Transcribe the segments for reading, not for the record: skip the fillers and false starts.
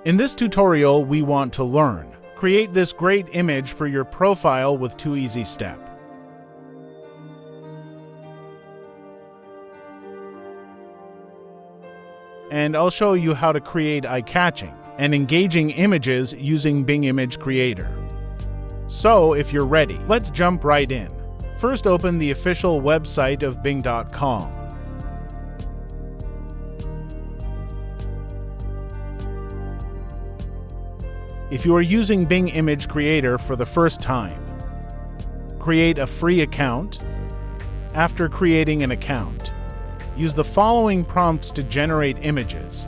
In this tutorial, we want to learn. Create this great image for your profile with 2 easy steps. And I'll show you how to create eye-catching and engaging images using Bing Image Creator. So, if you're ready, let's jump right in. First, open the official website of Bing.com. If you are using Bing Image Creator for the first time, create a free account. After creating an account, use the following prompts to generate images.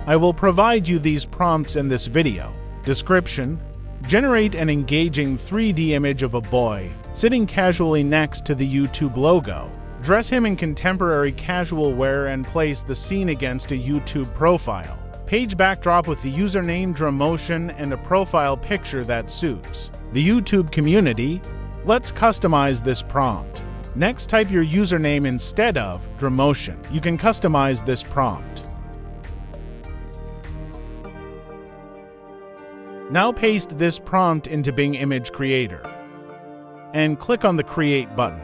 I will provide you these prompts in this video. Description: generate an engaging 3D image of a boy sitting casually next to the YouTube logo. Dress him in contemporary casual wear and place the scene against a YouTube profile. Page backdrop with the username Dra Motion and a profile picture that suits the YouTube community. Let's customize this prompt. Next, type your username instead of Dra Motion. You can customize this prompt. Now paste this prompt into Bing Image Creator and click on the Create button.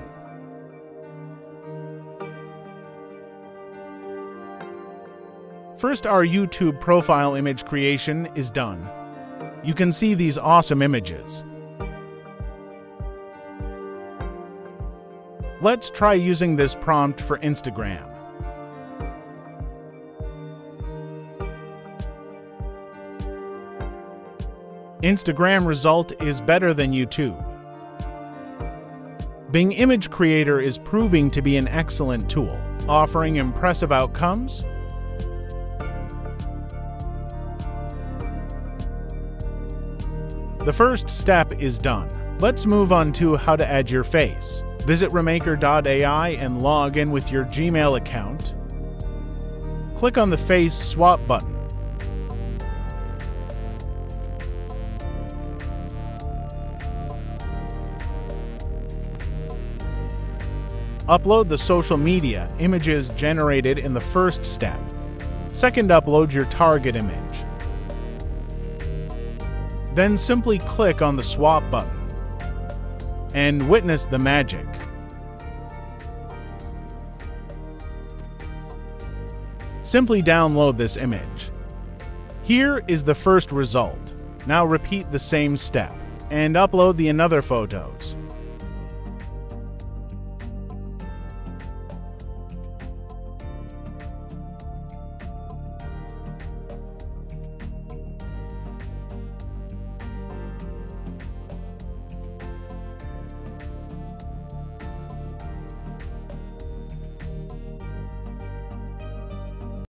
First, our YouTube profile image creation is done. You can see these awesome images. Let's try using this prompt for Instagram. Instagram result is better than YouTube. Bing Image Creator is proving to be an excellent tool, offering impressive outcomes. The first step is done. Let's move on to how to add your face. Visit Remaker.ai and log in with your Gmail account. Click on the Face Swap button. Upload the social media images generated in the first step. Second, upload your target image. Then simply click on the Swap button and witness the magic. Simply download this image. Here is the first result. Now repeat the same step and upload the other photos.